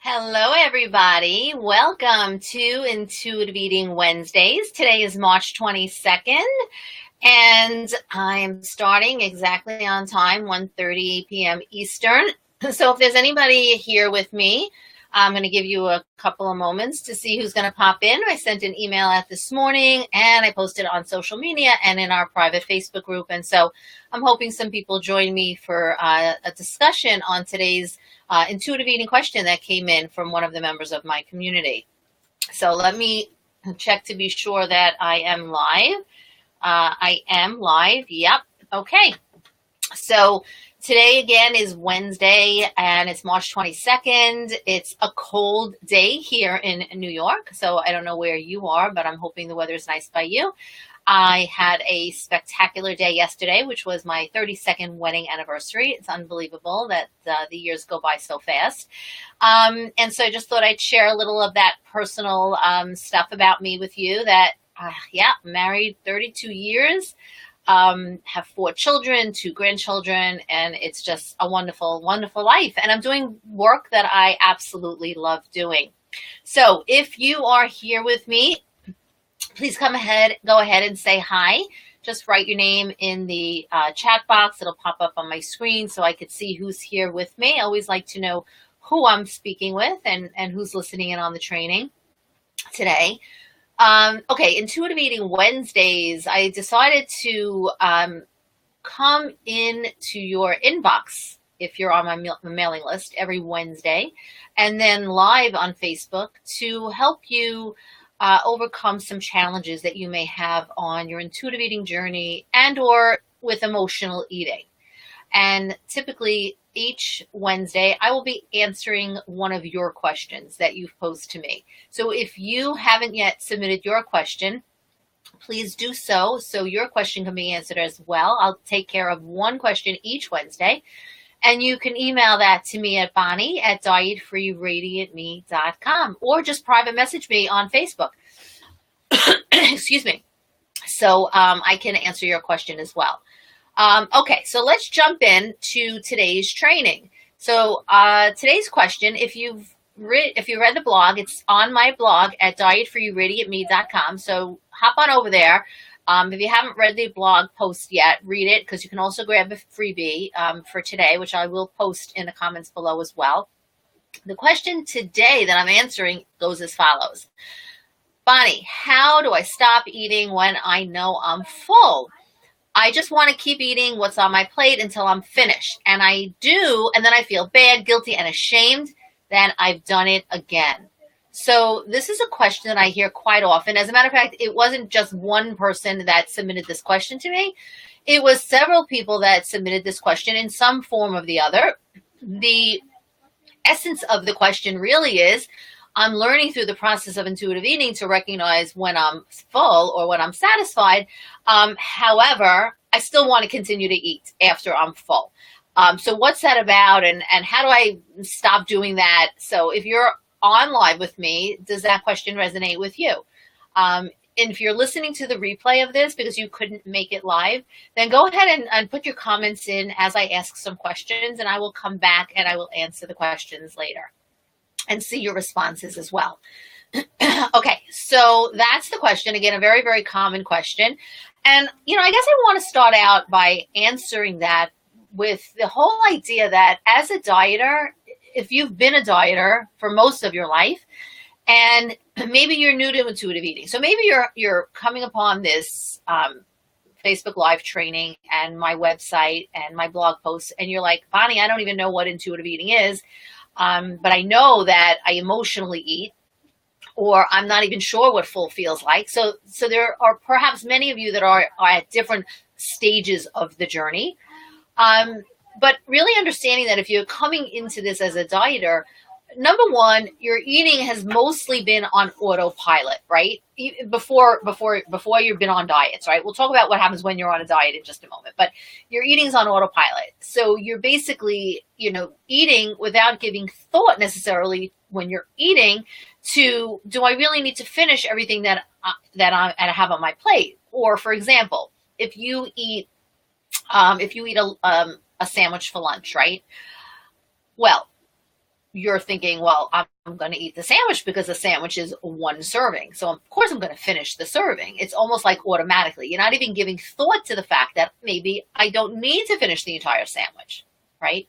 Hello, everybody. Welcome to Intuitive Eating Wednesdays. Today is March 22nd, and I'm starting exactly on time, 1:30 p.m. Eastern. So if there's anybody here with me, I'm going to give you a couple of moments to see who's going to pop in. I sent an email out this morning, and I posted it on social media and in our private Facebook group. And so I'm hoping some people join me for a discussion on today's intuitive eating question that came in from one of the members of my community. So let me check to be sure that I am live. I am live. Yep. Okay. So today again is Wednesday and it's March 22nd. It's a cold day here in New York. So I don't know where you are, but I'm hoping the weather is nice by you. I had a spectacular day yesterday, which was my 32nd wedding anniversary. It's unbelievable that the years go by so fast. And so I just thought I'd share a little of that personal stuff about me with you that, married 32 years, have 4 children, 2 grandchildren, and it's just a wonderful, wonderful life. And I'm doing work that I absolutely love doing. So if you are here with me, please go ahead and say hi. Just write your name in the chat box. It'll pop up on my screen so I could see who's here with me. I always like to know who I'm speaking with and who's listening in on the training today. Okay, Intuitive Eating Wednesdays. I decided to come in to your inbox if you're on my mailing list every Wednesday, and then live on Facebook to help you overcome some challenges that you may have on your intuitive eating journey and or with emotional eating. And typically each Wednesday, I will be answering one of your questions that you've posed to me. So if you haven't yet submitted your question, please do so your question can be answered as well. I'll take care of one question each Wednesday. And you can email that to me at Bonnie@dietfreeradiantme.com or just private message me on Facebook. Excuse me. So I can answer your question as well. Okay, so let's jump in to today's training. So today's question, if you read the blog, it's on my blog at dietfreeradiantme.com. So hop on over there. If you haven't read the blog post yet, read it, because you can also grab a freebie for today, which I will post in the comments below as well. The question today that I'm answering goes as follows. Bonnie, how do I stop eating when I know I'm full? I just want to keep eating what's on my plate until I'm finished. And I do, and then I feel bad, guilty, and ashamed that I've done it again. So this is a question that I hear quite often. As a matter of fact, it wasn't just one person that submitted this question to me. It was several people that submitted this question in some form or the other. The essence of the question really is, I'm learning through the process of intuitive eating to recognize when I'm full or when I'm satisfied. However, I still want to continue to eat after I'm full. So what's that about, and how do I stop doing that? So if you're on live with me, does that question resonate with you? And if you're listening to the replay of this because you couldn't make it live, then go ahead and put your comments in as I ask some questions, and I will come back and I will answer the questions later and see your responses as well. Okay, so that's the question. Again, a very, very common question. And, I guess I want to start out by answering that with the whole idea that as a dieter, if you've been a dieter for most of your life, and maybe you're new to intuitive eating, so maybe you're coming upon this Facebook Live training and my website and my blog posts, and you're like, Bonnie, I don't even know what intuitive eating is, but I know that I emotionally eat, or I'm not even sure what full feels like. So there are perhaps many of you that are at different stages of the journey. But really understanding that if you're coming into this as a dieter, number one, your eating has mostly been on autopilot, right? Before you've been on diets, right? We'll talk about what happens when you're on a diet in just a moment, but your eating's on autopilot. So you're basically, eating without giving thought necessarily when you're eating to, do I really need to finish everything that I have on my plate? Or for example, if you eat a sandwich for lunch, right? Well, you're thinking, well, I'm going to eat the sandwich because the sandwich is one serving. So of course I'm going to finish the serving. It's almost like automatically. You're not even giving thought to the fact that maybe I don't need to finish the entire sandwich, right?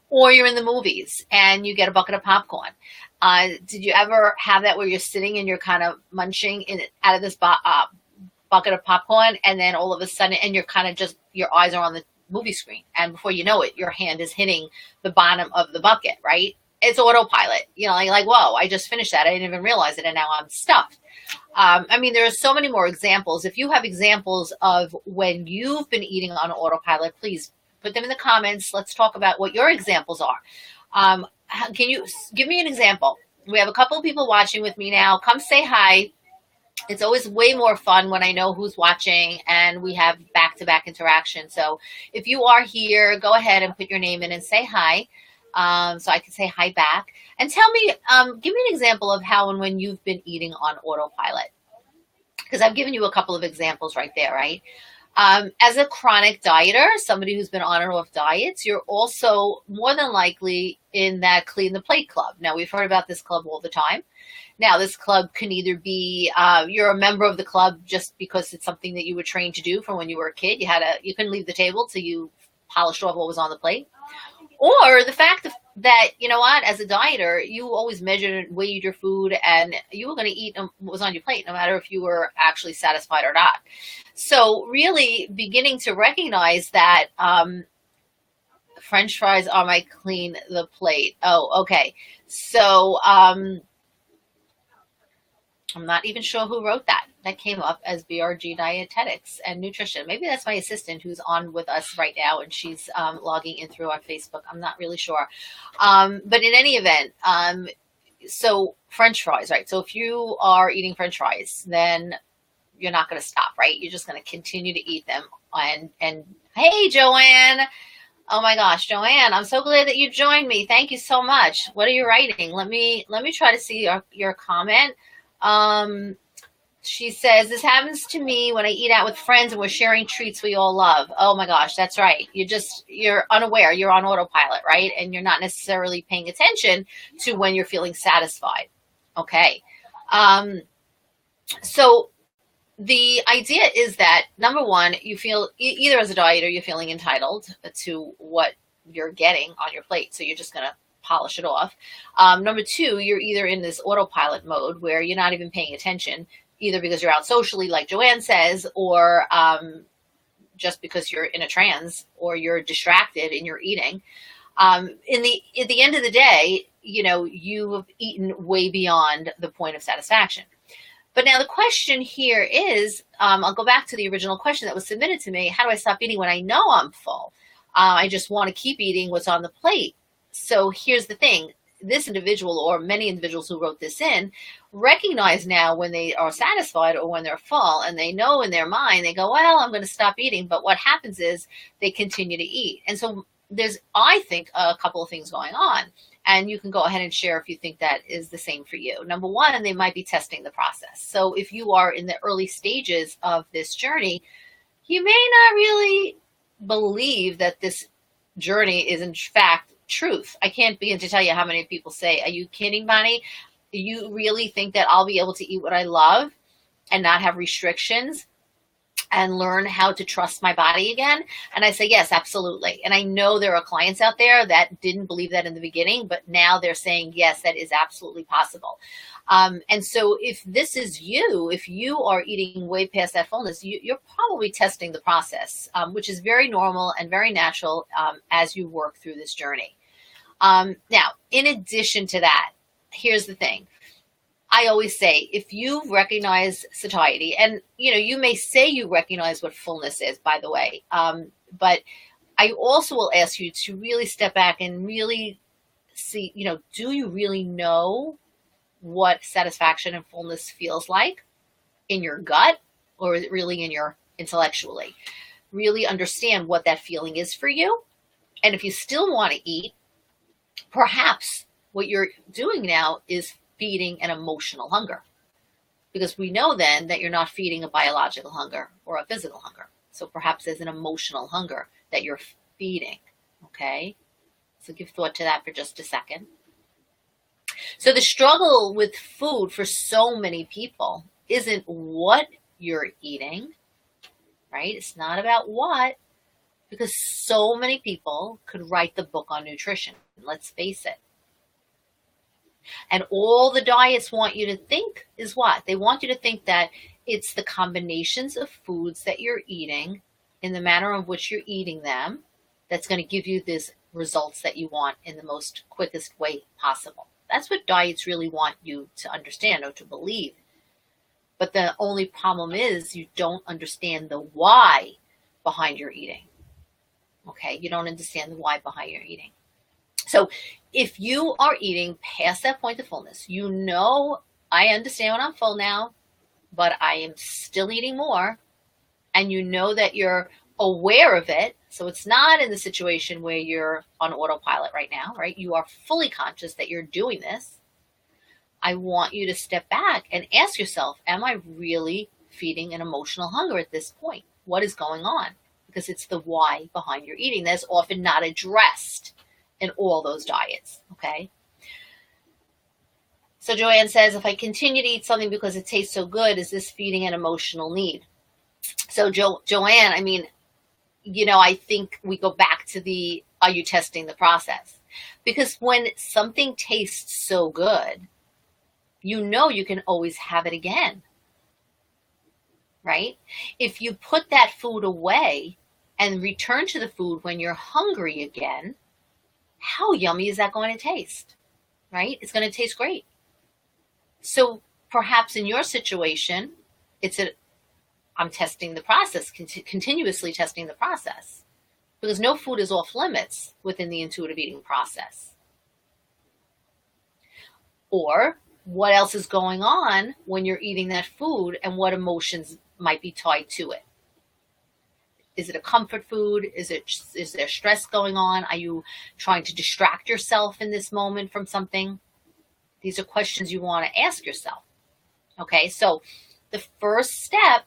Or you're in the movies and you get a bucket of popcorn. Did you ever have that where you're sitting and you're kind of munching out of this bucket of popcorn, and then all of a sudden, and you're kind of just, your eyes are on the movie screen, and before you know it, your hand is hitting the bottom of the bucket, right? It's autopilot, like, whoa, I just finished that. I didn't even realize it, and now I'm stuffed. I mean, there are so many more examples. If you have examples of when you've been eating on autopilot, please put them in the comments. Let's talk about what your examples are. Can you give me an example? We have a couple of people watching with me now. Come say hi. It's always way more fun when I know who's watching and we have back-to-back interaction. So if you are here, go ahead and put your name in and say hi, so I can say hi back. And tell me, give me an example of how and when you've been eating on autopilot, because I've given you a couple of examples right there, right? As a chronic dieter, somebody who's been on and off diets, you're also more than likely in that clean the plate club. Now, we've heard about this club all the time. Now, this club can either be you're a member of the club just because it's something that you were trained to do from when you were a kid. You couldn't leave the table till you polished off what was on the plate. Or the fact that, you know what, as a dieter, you always measured and weighed your food and you were going to eat what was on your plate, no matter if you were actually satisfied or not. So really beginning to recognize that French fries are my clean the plate. Oh, okay. So I'm not even sure who wrote that. That came up as BRG Dietetics and Nutrition. Maybe that's my assistant who's on with us right now, and she's logging in through our Facebook. I'm not really sure. But in any event, so French fries, right? So if you are eating French fries, then you're not going to stop, right? You're just going to continue to eat them. And hey, Joanne. Oh my gosh, Joanne, I'm so glad that you joined me. Thank you so much. What are you writing? Let me try to see your comment. She says, this happens to me when I eat out with friends and we're sharing treats we all love. Oh my gosh, that's right. You're unaware. You're on autopilot, right? And you're not necessarily paying attention to when you're feeling satisfied. Okay. So the idea is that, number one, you feel either as a dieter, you're feeling entitled to what you're getting on your plate. So you're just going to polish it off. Number two, you're either in this autopilot mode where you're not even paying attention, either because you're out socially, like Joanne says, or just because you're in a trance or you're distracted in your eating. At the end of the day, you have eaten way beyond the point of satisfaction. But now the question here is, I'll go back to the original question that was submitted to me. How do I stop eating when I know I'm full? I just want to keep eating what's on the plate. So here's the thing. This individual, or many individuals who wrote this in, recognize now when they are satisfied or when they're full, and they know in their mind, they go, well, I'm going to stop eating. But what happens is they continue to eat. And so there's, I think, a couple of things going on. And you can go ahead and share if you think that is the same for you. Number one, they might be testing the process. So if you are in the early stages of this journey, you may not really believe that this journey is in fact truth. I can't begin to tell you how many people say, are you kidding, Bonnie? Do you really think that I'll be able to eat what I love and not have restrictions and learn how to trust my body again? And I say, yes, absolutely. And I know there are clients out there that didn't believe that in the beginning, but now they're saying, yes, that is absolutely possible. And so if this is you, if you are eating way past that fullness, you're probably testing the process, which is very normal and very natural as you work through this journey. Now, in addition to that, here's the thing. I always say, if you recognize satiety, and you may say you recognize what fullness is, by the way, but I also will ask you to really step back and really see, do you really know what satisfaction and fullness feels like in your gut, or is it really in your intellectually? Really understand what that feeling is for you. And if you still want to eat, perhaps what you're doing now is feeding an emotional hunger, because we know then that you're not feeding a biological hunger or a physical hunger. So perhaps there's an emotional hunger that you're feeding. Okay. So give thought to that for just a second. So the struggle with food for so many people isn't what you're eating, right? It's not about what, because so many people could write the book on nutrition. Let's face it. And all the diets want you to think is what? They want you to think that it's the combinations of foods that you're eating in the manner of which you're eating them that's going to give you these results that you want in the most quickest way possible. That's what diets really want you to understand or to believe. But the only problem is you don't understand the why behind your eating. Okay, you don't understand the why behind your eating. So if you are eating past that point of fullness, you know, I understand when I'm full now, but I am still eating more, and you know that you're aware of it. So it's not in the situation where you're on autopilot right now, right? You are fully conscious that you're doing this. I want you to step back and ask yourself, am I really feeding an emotional hunger at this point? What is going on? Because it's the why behind your eating that's often not addressed in all those diets, okay? So Joanne says, if I continue to eat something because it tastes so good, is this feeding an emotional need? So Joanne, I mean, you know, I think we go back to the, are you testing the process? Because when something tastes so good, you know you can always have it again, right? If you put that food away and return to the food when you're hungry again, how yummy is that going to taste, right? It's going to taste great. So perhaps in your situation, I'm testing the process, continuously testing the process, because no food is off limits within the intuitive eating process. Or what else is going on when you're eating that food and what emotions might be tied to it? Is it a comfort food? Is there stress going on? Are you trying to distract yourself in this moment from something? These are questions you want to ask yourself. Okay, so the first step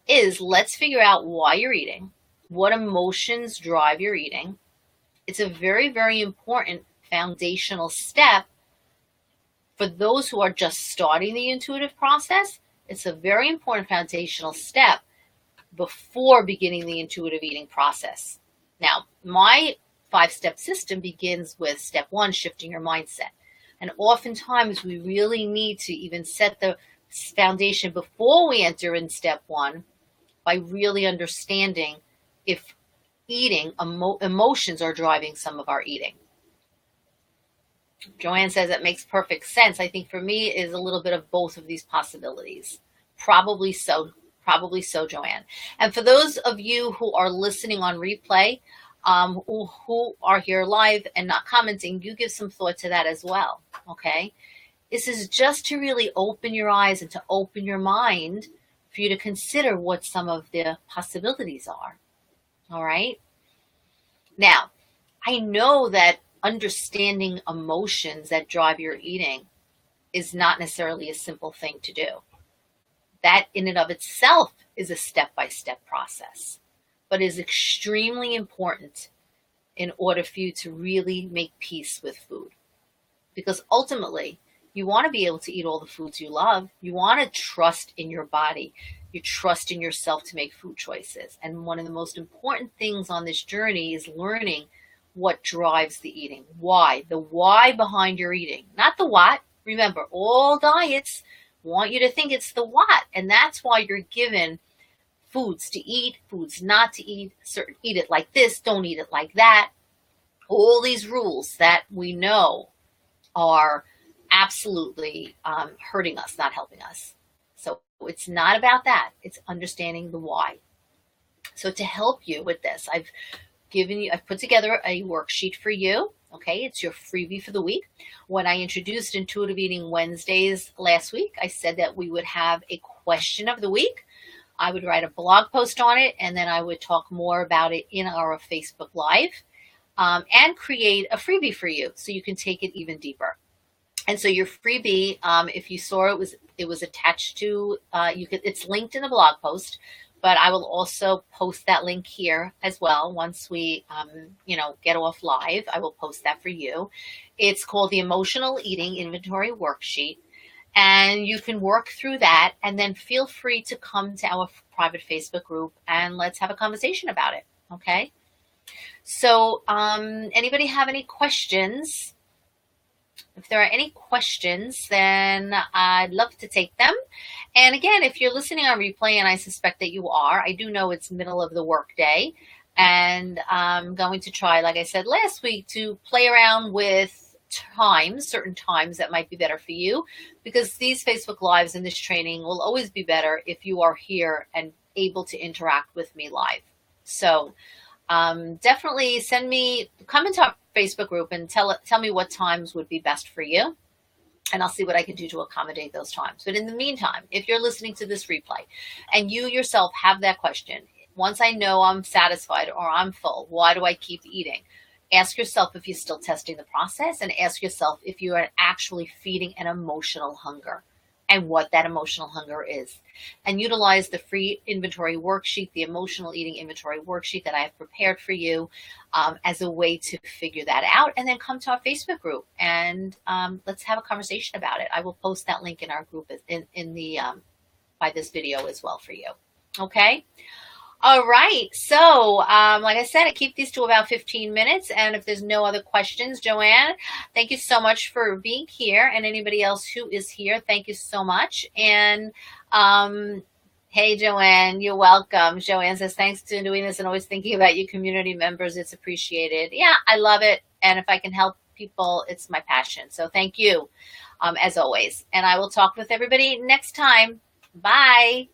is let's figure out why you're eating, what emotions drive your eating. It's a very, very important foundational step for those who are just starting the intuitive process. It's a very important foundational step before beginning the intuitive eating process. Now, my 5-step system begins with step 1, shifting your mindset. And oftentimes we really need to even set the foundation before we enter in step 1 by really understanding if eating, emotions are driving some of our eating. Joanne says that makes perfect sense. I think for me it is a little bit of both of these possibilities. Probably so, Joanne. And for those of you who are listening on replay, who are here live and not commenting, you give some thought to that as well, okay? This is just to really open your eyes and to open your mind for you to consider what some of the possibilities are, all right? Now, I know that understanding emotions that drive your eating is not necessarily a simple thing to do. That in and of itself is a step-by-step process, but is extremely important in order for you to really make peace with food. Because ultimately, you want to be able to eat all the foods you love. You want to trust in your body. You trust in yourself to make food choices. And one of the most important things on this journey is learning what drives the eating. Why? The why behind your eating, not the what. Remember, all diets want you to think it's the what. And that's why you're given foods to eat, foods not to eat, certain eat it like this, don't eat it like that. All these rules that we know are absolutely hurting us, not helping us. So it's not about that. It's understanding the why. So to help you with this, I've put together a worksheet for you. Okay, it's your freebie for the week. When I introduced Intuitive Eating Wednesdays last week, I said that we would have a question of the week. I would write a blog post on it, and then I would talk more about it in our Facebook Live and create a freebie for you so you can take it even deeper. And so your freebie, if you saw it was attached to, it's linked in the blog post, but I will also post that link here as well. Once we, get off live, I will post that for you. It's called the Emotional Eating Inventory Worksheet. And you can work through that, and then feel free to come to our private Facebook group and let's have a conversation about it. Okay. So, anybody have any questions? If there are any questions, then I'd love to take them. And again, if you're listening on replay, and I suspect that you are, I do know it's middle of the workday, and I'm going to try, like I said last week, to play around with certain times that might be better for you, because these Facebook Lives and this training will always be better if you are here and able to interact with me live. So definitely come into our Facebook group and tell me what times would be best for you, and I'll see what I can do to accommodate those times. But in the meantime, if you're listening to this replay and you yourself have that question, once I know I'm satisfied or I'm full, why do I keep eating? Ask yourself if you're still testing the process, and ask yourself if you are actually feeding an emotional hunger and what that emotional hunger is. And utilize the free inventory worksheet, the Emotional Eating Inventory Worksheet that I have prepared for you as a way to figure that out. And then come to our Facebook group and let's have a conversation about it. I will post that link in our group in the by this video as well for you. Okay. All right. So, like I said, I keep these to about 15 minutes. And if there's no other questions, Joanne, thank you so much for being here. And anybody else who is here, thank you so much. And, hey, Joanne, you're welcome. Joanne says, thanks for doing this and always thinking about you community members. It's appreciated. Yeah, I love it. And if I can help people, it's my passion. So thank you, as always. And I will talk with everybody next time. Bye.